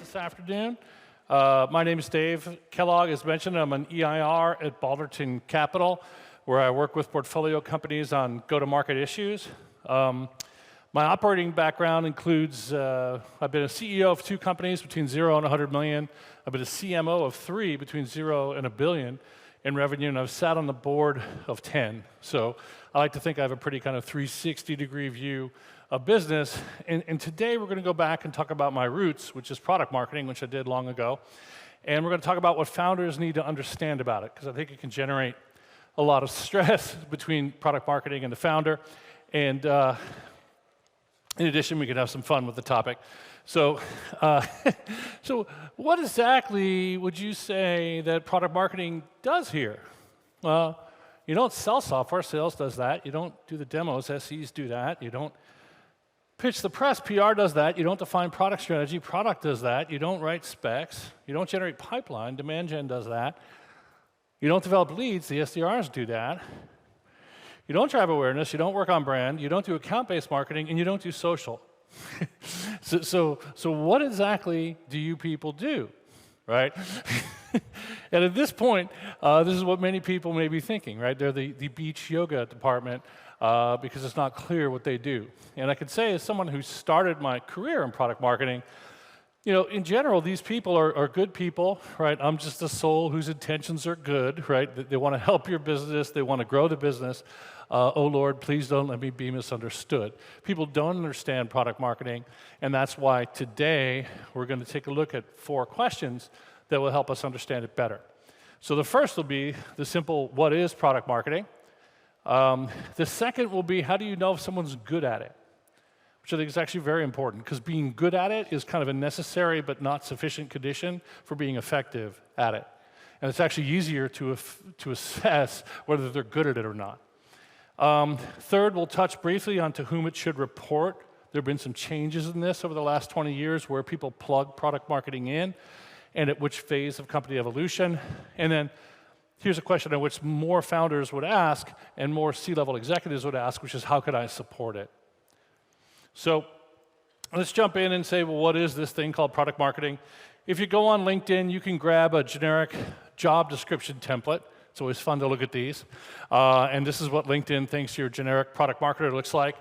this afternoon. My name is Dave. Kellogg, as mentioned, I'm an EIR at Balderton Capital, where I work with portfolio companies on go-to-market issues. My operating background includes, I've been a CEO of 2 companies between 0 and 100 million. I've been a CMO of 3 between 0 and 1 billion in revenue, and I've sat on the board of 10. So I like to think I have a pretty kind of 360-degree view of business. And today we're going to go back and talk about my roots, which is product marketing, which I did long ago. And we're going to talk about what founders need to understand about it, because I think it can generate a lot of stress between product marketing and the founder. And in addition, we can have some fun with the topic. So, so what exactly would you say that product marketing does here? Well, you don't sell software, sales does that. You don't do the demos, SEs do that. You don't pitch the press, PR does that. You don't define product strategy, product does that. You don't write specs. You don't generate pipeline, demand gen does that. You don't develop leads, the SDRs do that. You don't drive awareness, you don't work on brand, you don't do account-based marketing, and you don't do social. So what exactly do you people do, right? And at this point, this is what many people may be thinking, right? They're the beach yoga department because it's not clear what they do. And I can say, as someone who started my career in product marketing, you know, in general, these people are good people, right? I'm just a soul whose intentions are good, right? They want to help your business, they want to grow the business. Oh Lord, please don't let me be misunderstood. People don't understand product marketing, and that's why today we're going to take a look at 4 questions that will help us understand it better. So the first will be the simple, what is product marketing? The second will be, how do you know if someone's good at it? Which I think is actually very important, because being good at it is kind of a necessary but not sufficient condition for being effective at it. And it's actually easier to assess whether they're good at it or not. Third, we'll touch briefly on to whom it should report. There have been some changes in this over the last 20 years where people plug product marketing in, and at which phase of company evolution. And then here's a question on which more founders would ask and more C-level executives would ask, which is, how could I support it? So let's jump in and say, well, what is this thing called product marketing? If you go on LinkedIn, you can grab a generic job description template. It's always fun to look at these. And this is what LinkedIn thinks your generic product marketer looks like.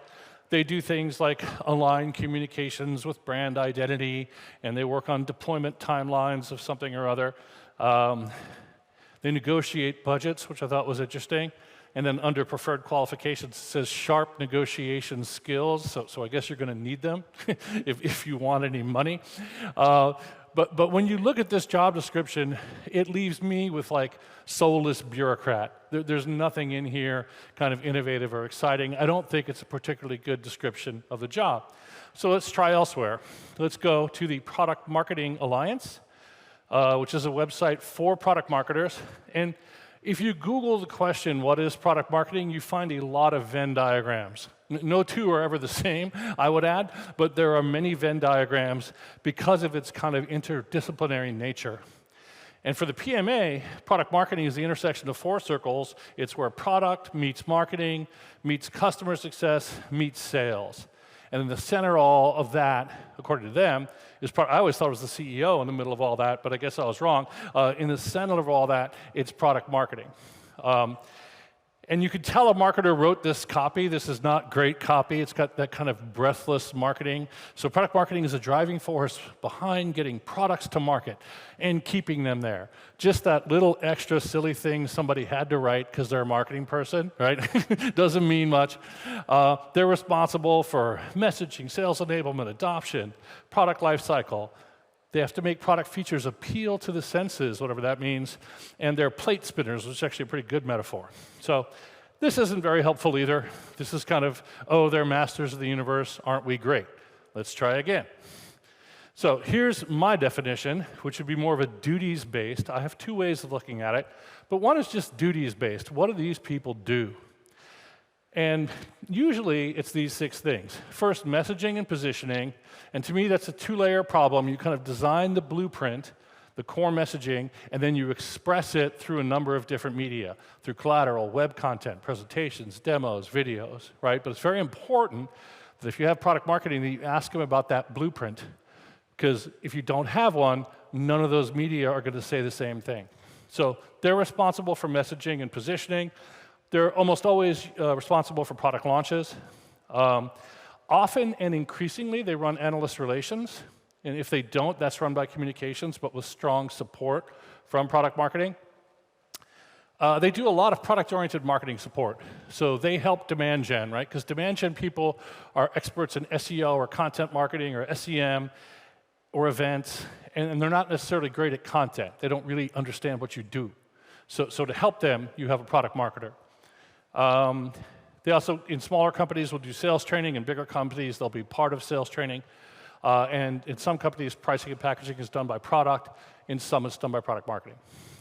They do things like align communications with brand identity, and they work on deployment timelines of something or other. They negotiate budgets, which I thought was interesting. And then under preferred qualifications, it says sharp negotiation skills. So I guess you're going to need them if you want any money. But when you look at this job description, it leaves me with like soulless bureaucrat. There's nothing in here kind of innovative or exciting. I don't think it's a particularly good description of the job. So let's try elsewhere. Let's go to the Product Marketing Alliance, which is a website for product marketers. And if you Google the question, what is product marketing, you find a lot of Venn diagrams. No two are ever the same, I would add, but there are many Venn diagrams because of its kind of interdisciplinary nature. And for the PMA, product marketing is the intersection of 4 circles. It's where product meets marketing, meets customer success, meets sales. And in the center all of that, according to them, is I always thought it was the CEO in the middle of all that, but I guess I was wrong. In the center of all that, it's product marketing. And you could tell a marketer wrote this copy. This is not great copy. It's got that kind of breathless marketing. So product marketing is a driving force behind getting products to market and keeping them there. Just that little extra silly thing somebody had to write because they're a marketing person, right? Doesn't mean much. They're responsible for messaging, sales enablement, adoption, product lifecycle. They have to make product features appeal to the senses, whatever that means, and they're plate spinners, which is actually a pretty good metaphor. So this isn't very helpful either. This is kind of, oh, they're masters of the universe, aren't we great? Let's try again. So here's my definition, which would be more of a duties-based. I have 2 ways of looking at it, but one is just duties-based. What do these people do? And usually it's these 6 things. First, messaging and positioning. And to me, that's a 2-layer problem. You kind of design the blueprint, the core messaging, and then you express it through a number of different media, through collateral, web content, presentations, demos, videos, right? But it's very important that if you have product marketing, that you ask them about that blueprint Because if you don't have one, none of those media are going to say the same thing. So they're responsible for messaging and positioning. They're almost always responsible for product launches. Often and increasingly, they run analyst relations. And if they don't, that's run by communications, but with strong support from product marketing. They do a lot of product-oriented marketing support. So they help demand gen, right? Because demand gen people are experts in SEO or content marketing or SEM or events, and they're not necessarily great at content. They don't really understand what you do. So to help them, you have a product marketer. They also, in smaller companies, will do sales training. In bigger companies, they'll be part of sales training. And in some companies, pricing and packaging is done by product. In some, it's done by product marketing.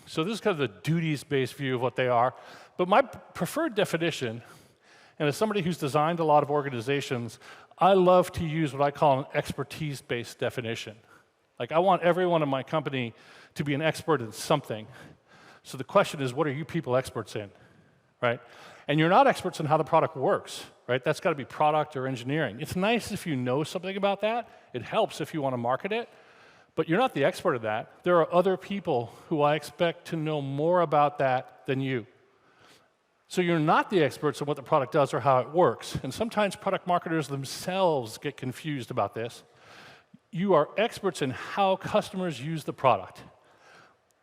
So this is kind of the duties-based view of what they are. But my preferred definition, and as somebody who's designed a lot of organizations, I love to use what I call an expertise-based definition. Like, I want everyone in my company to be an expert in something. So the question is, what are you people experts in, right? And you're not experts in how the product works, right? That's got to be product or engineering. It's nice if you know something about that. It helps if you want to market it. But you're not the expert of that. There are other people who I expect to know more about that than you. So you're not the experts in what the product does or how it works. And sometimes product marketers themselves get confused about this. You are experts in how customers use the product,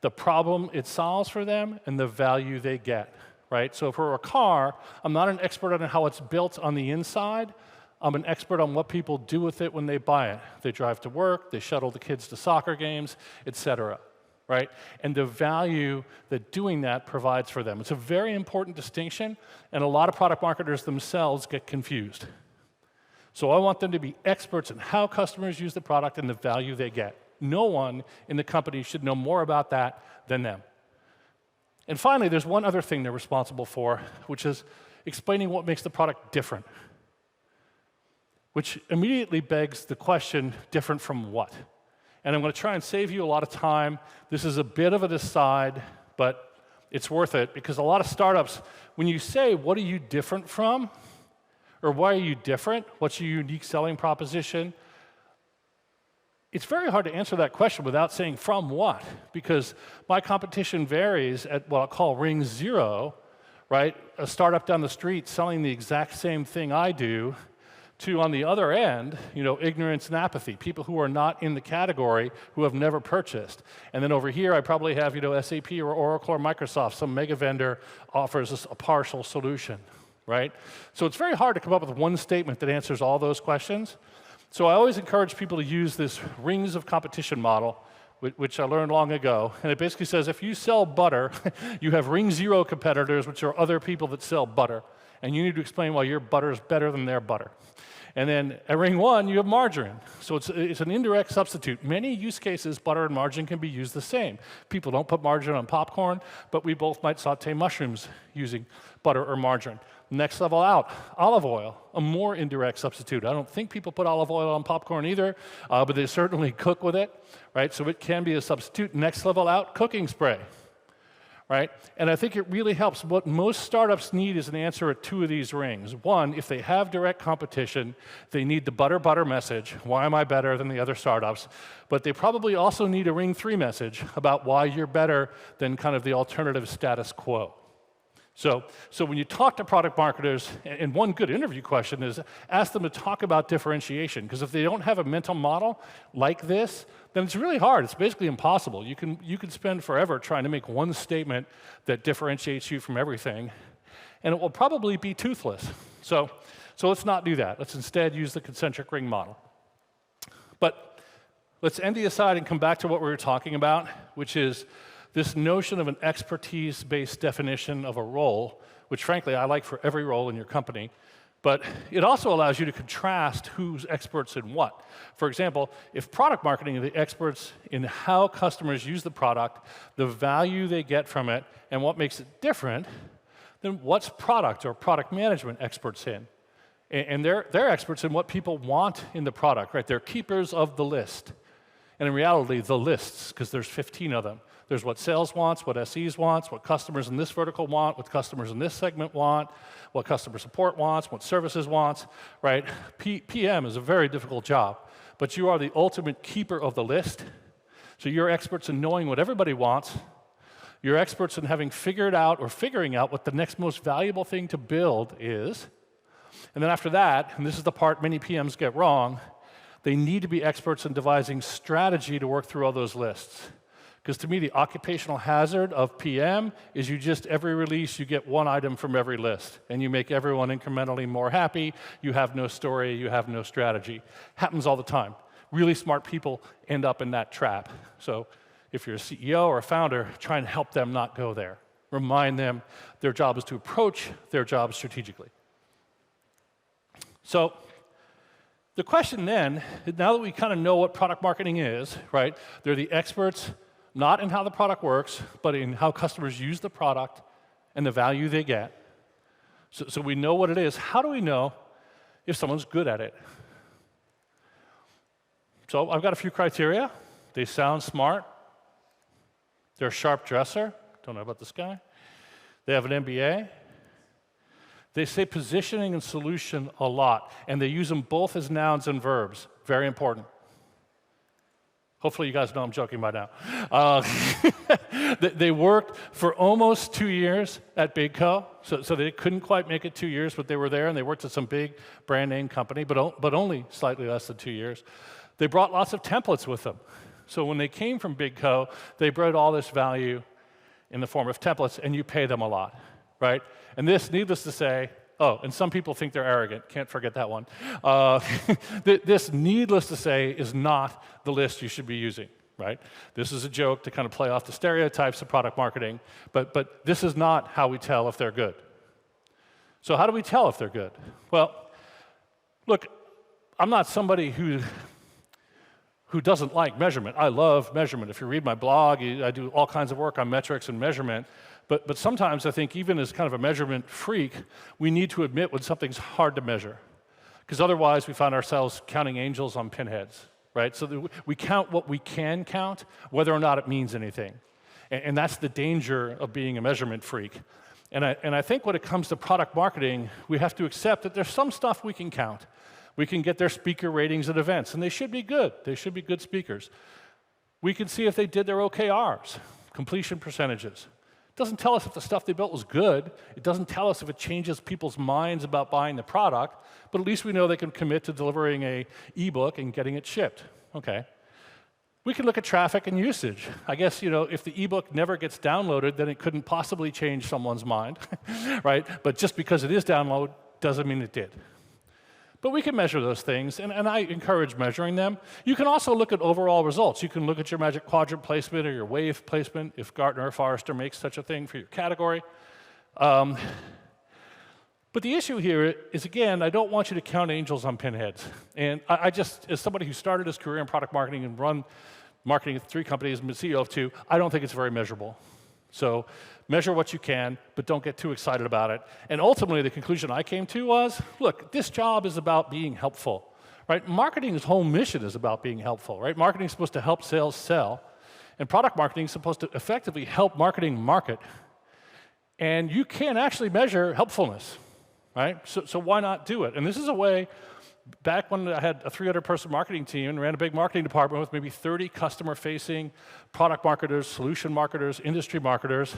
the problem it solves for them, and the value they get, right? So for a car, I'm not an expert on how it's built on the inside. I'm an expert on what people do with it when they buy it. They drive to work, they shuttle the kids to soccer games, et cetera, right? And the value that doing that provides for them. It's a very important distinction, and a lot of product marketers themselves get confused. So I want them to be experts in how customers use the product and the value they get. No one in the company should know more about that than them. And finally, there's one other thing they're responsible for, which is explaining what makes the product different, which immediately begs the question, different from what? And I'm going to try and save you a lot of time. This is a bit of an aside, but it's worth it, because a lot of startups, when you say, what are you different from? Or why are you different? What's your unique selling proposition? It's very hard to answer that question without saying from what, because my competition varies at what I'll call ring zero, right? A startup down the street selling the exact same thing I do, to, on the other end, ignorance and apathy, people who are not in the category, who have never purchased. And then over here, I probably have, SAP or Oracle or Microsoft, some mega vendor offers us a partial solution, right? So it's very hard to come up with one statement that answers all those questions. So I always encourage people to use this rings of competition model, which I learned long ago. And it basically says, if you sell butter, you have ring zero competitors, which are other people that sell butter. And you need to explain why your butter is better than their butter. And then at ring one, you have margarine. So it's an indirect substitute. Many use cases, butter and margarine can be used the same. People don't put margarine on popcorn, but we both might saute mushrooms using butter or margarine. Next level out, olive oil, a more indirect substitute. I don't think people put olive oil on popcorn either, but they certainly cook with it, right? So it can be a substitute. Next level out, cooking spray. Right? And I think it really helps. What most startups need is an answer at two of these rings. One, if they have direct competition, they need the butter message. Why am I better than the other startups? But they probably also need a ring three message about why you're better than kind of the alternative status quo. So when you talk to product marketers, and one good interview question is ask them to talk about differentiation, because if they don't have a mental model like this, then it's really hard. It's basically impossible. You can spend forever trying to make one statement that differentiates you from everything, and it will probably be toothless. So let's not do that. Let's instead use the concentric ring model. But let's end the aside and come back to what we were talking about, which is this notion of an expertise-based definition of a role, which frankly I like for every role in your company, but it also allows you to contrast who's experts in what. For example, if product marketing are the experts in how customers use the product, the value they get from it, and what makes it different, then what's product or product management experts in? And they're experts in what people want in the product, right? They're keepers of the list. And in reality, the lists, because there's 15 of them. There's what sales wants, what SEs wants, what customers in this vertical want, what customers in this segment want, what customer support wants, what services wants, right? PM is a very difficult job. but you are the ultimate keeper of the list. So you're experts in knowing what everybody wants. You're experts in having figuring out what the next most valuable thing to build is. And then after that, and this is the part many PMs get wrong, they need to be experts in devising strategy to work through all those lists. Because to me, the occupational hazard of PM is every release, you get one item from every list, and you make everyone incrementally more happy. You have no story, you have no strategy. Happens all the time. Really smart people end up in that trap. So if you're a CEO or a founder, try and help them not go there. Remind them their job is to approach their job strategically. So the question then, now that we kind of know what product marketing is, right? They're the experts not in how the product works, but in how customers use the product and the value they get. So we know what it is. How do we know if someone's good at it? So I've got a few criteria. They sound smart. They're a sharp dresser. Don't know about this guy. They have an MBA. They say positioning and solution a lot, and they use them both as nouns and verbs. Very important. Hopefully you guys know I'm joking by now. They worked for almost 2 years at Big Co. So they couldn't quite make it 2 years, but they were there, and they worked at some big brand name company, but only slightly less than 2 years. They brought lots of templates with them. So when they came from Big Co, they brought all this value in the form of templates, and you pay them a lot, right? And this, needless to say, and some people think they're arrogant. Can't forget that one. This, needless to say, is not the list you should be using, right? This is a joke to kind of play off the stereotypes of product marketing, but this is not how we tell if they're good. So how do we tell if they're good? Well, look, I'm not somebody who doesn't like measurement. I love measurement. If you read my blog, I do all kinds of work on metrics and measurement. But sometimes I think even as kind of a measurement freak, we need to admit when something's hard to measure. Because otherwise we find ourselves counting angels on pinheads, right? So we count what we can count, whether or not it means anything. And that's the danger of being a measurement freak. And I think when it comes to product marketing, we have to accept that there's some stuff we can count. We can get their speaker ratings at events, and they should be good. They should be good speakers. We can see if they did their OKRs, completion percentages. It doesn't tell us if the stuff they built was good. It doesn't tell us if it changes people's minds about buying the product, but at least we know they can commit to delivering an ebook and getting it shipped. Okay. We can look at traffic and usage. I guess, if the ebook never gets downloaded, then it couldn't possibly change someone's mind, right? But just because it is downloaded doesn't mean it did. But we can measure those things, and I encourage measuring them. You can also look at overall results. You can look at your Magic Quadrant placement or your wave placement, if Gartner or Forrester makes such a thing for your category. But the issue here is, again, I don't want you to count angels on pinheads. And I just, as somebody who started his career in product marketing and run marketing at 3 companies and been CEO of 2, I don't think it's very measurable. So measure what you can, but don't get too excited about it. And ultimately, the conclusion I came to was, look, this job is about being helpful, right? Marketing's whole mission is about being helpful, right? Marketing is supposed to help sales sell, and product marketing is supposed to effectively help marketing market. And you can actually measure helpfulness, right? So why not do it? And this is a way, back when I had a 300-person marketing team and ran a big marketing department with maybe 30 customer-facing product marketers, solution marketers, industry marketers,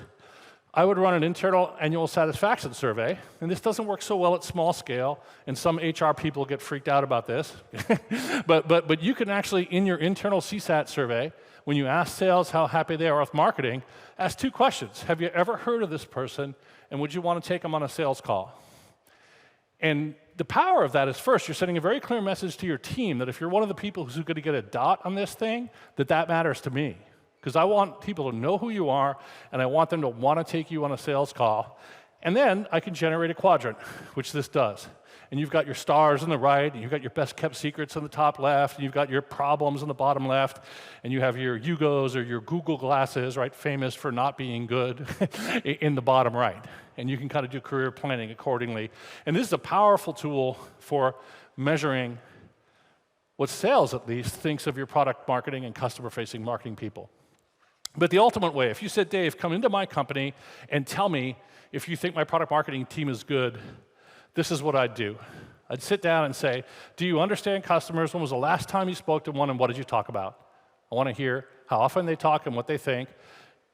I would run an internal annual satisfaction survey, and this doesn't work so well at small scale, and some HR people get freaked out about this. but you can actually, in your internal CSAT survey, when you ask sales how happy they are with marketing, ask 2 questions. Have you ever heard of this person, and would you want to take them on a sales call? And the power of that is, first, you're sending a very clear message to your team that if you're one of the people who's going to get a dot on this thing, that matters to me. Because I want people to know who you are, and I want them to want to take you on a sales call. And then I can generate a quadrant, which this does. And you've got your stars on the right, and you've got your best-kept secrets on the top left, and you've got your problems on the bottom left, and you have your Hugos or your Google glasses, right, famous for not being good, in the bottom right. And you can kind of do career planning accordingly. And this is a powerful tool for measuring what sales, at least, thinks of your product marketing and customer-facing marketing people. But the ultimate way, if you said, Dave, come into my company and tell me if you think my product marketing team is good, this is what I'd do. I'd sit down and say, do you understand customers? When was the last time you spoke to one, and what did you talk about? I want to hear how often they talk and what they think.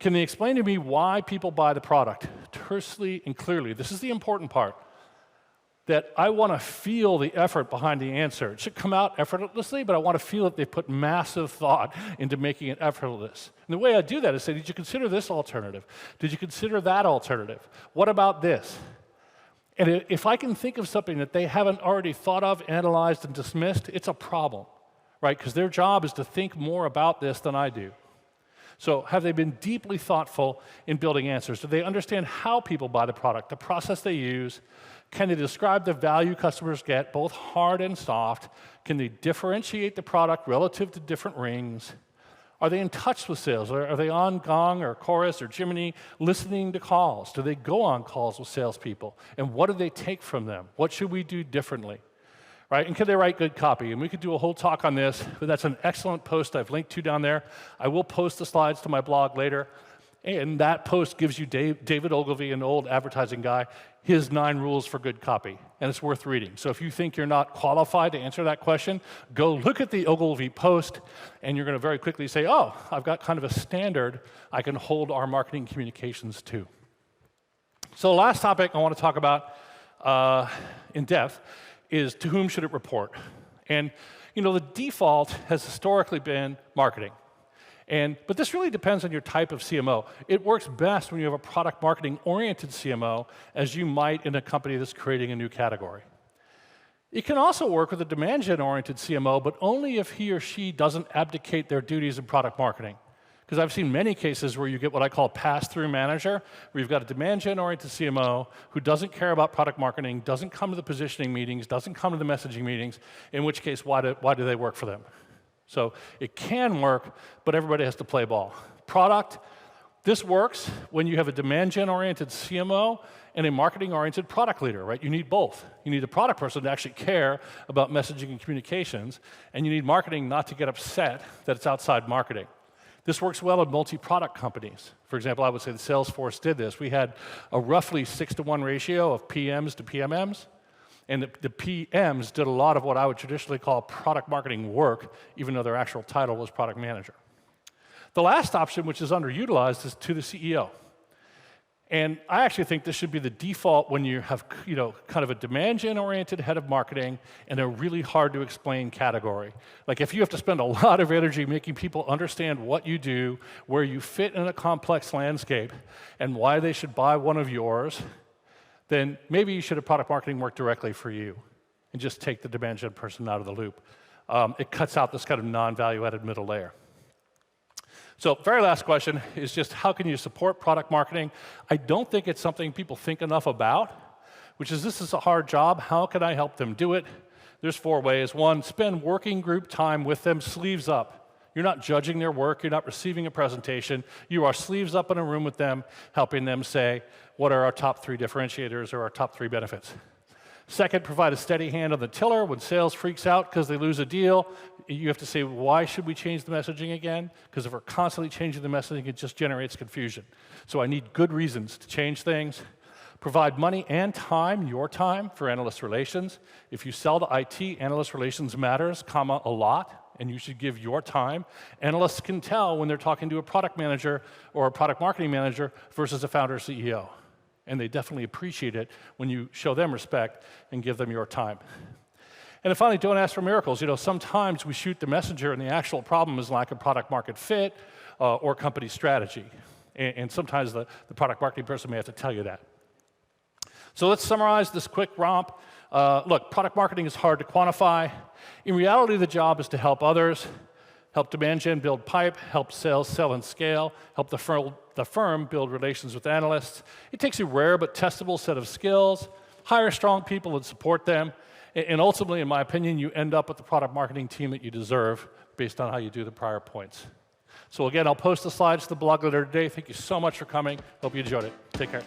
Can they explain to me why people buy the product? Tersely and clearly. This is the important part. That I want to feel the effort behind the answer. It should come out effortlessly, but I want to feel that they put massive thought into making it effortless. And the way I do that is say, did you consider this alternative? Did you consider that alternative? What about this? And if I can think of something that they haven't already thought of, analyzed, and dismissed, it's a problem, right? Because their job is to think more about this than I do. So have they been deeply thoughtful in building answers? Do they understand how people buy the product, the process they use? Can they describe the value customers get, both hard and soft? Can they differentiate the product relative to different rings? Are they in touch with sales? Are they on Gong or Chorus or Jiminy listening to calls? Do they go on calls with salespeople? And what do they take from them? What should we do differently? Right? And can they write good copy? And we could do a whole talk on this, but that's an excellent post I've linked to down there. I will post the slides to my blog later. And that post gives you David Ogilvy, an old advertising guy, his 9 rules for good copy. And it's worth reading. So if you think you're not qualified to answer that question, go look at the Ogilvy post, and you're going to very quickly say, oh, I've got kind of a standard I can hold our marketing communications to. So the last topic I want to talk about in depth is to whom should it report? And the default has historically been marketing. But this really depends on your type of CMO. It works best when you have a product marketing-oriented CMO, as you might in a company that's creating a new category. It can also work with a demand gen-oriented CMO, but only if he or she doesn't abdicate their duties in product marketing. Because I've seen many cases where you get what I call a pass-through manager, where you've got a demand gen-oriented CMO who doesn't care about product marketing, doesn't come to the positioning meetings, doesn't come to the messaging meetings, in which case, why do they work for them? So it can work, but everybody has to play ball. Product, this works when you have a demand gen-oriented CMO and a marketing-oriented product leader, right? You need both. You need a product person to actually care about messaging and communications, and you need marketing not to get upset that it's outside marketing. This works well in multi-product companies. For example, I would say that Salesforce did this. We had a roughly 6-to-1 ratio of PMs to PMMs, and the PMs did a lot of what I would traditionally call product marketing work, even though their actual title was product manager. The last option, which is underutilized, is to the CEO. And I actually think this should be the default when you have kind of a demand gen-oriented head of marketing and a really hard-to-explain category. Like if you have to spend a lot of energy making people understand what you do, where you fit in a complex landscape, and why they should buy one of yours, then maybe you should have product marketing work directly for you and just take the demand gen person out of the loop. It cuts out this kind of non-value-added middle layer. So very last question is just how can you support product marketing? I don't think it's something people think enough about, which is this is a hard job. How can I help them do it? There's 4 ways. 1, spend working group time with them, sleeves up. You're not judging their work. You're not receiving a presentation. You are sleeves up in a room with them, helping them say, what are our top 3 differentiators or our top 3 benefits? 2nd, provide a steady hand on the tiller when sales freaks out because they lose a deal. You have to say, why should we change the messaging again? Because if we're constantly changing the messaging, it just generates confusion. So I need good reasons to change things. Provide money and time, your time, for analyst relations. If you sell to IT, analyst relations matters, a lot, and you should give your time. Analysts can tell when they're talking to a product manager or a product marketing manager versus a founder or CEO. And they definitely appreciate it when you show them respect and give them your time. And then finally, don't ask for miracles. Sometimes we shoot the messenger and the actual problem is lack of product market fit or company strategy. And sometimes the product marketing person may have to tell you that. So let's summarize this quick romp. Look, product marketing is hard to quantify. In reality, the job is to help others, help demand gen build pipe, help sales sell and scale, help the firm build relations with analysts. It takes a rare but testable set of skills, hire strong people and support them, and ultimately, in my opinion, you end up with the product marketing team that you deserve based on how you do the prior points. So again, I'll post the slides to the blog later today. Thank you so much for coming. Hope you enjoyed it. Take care.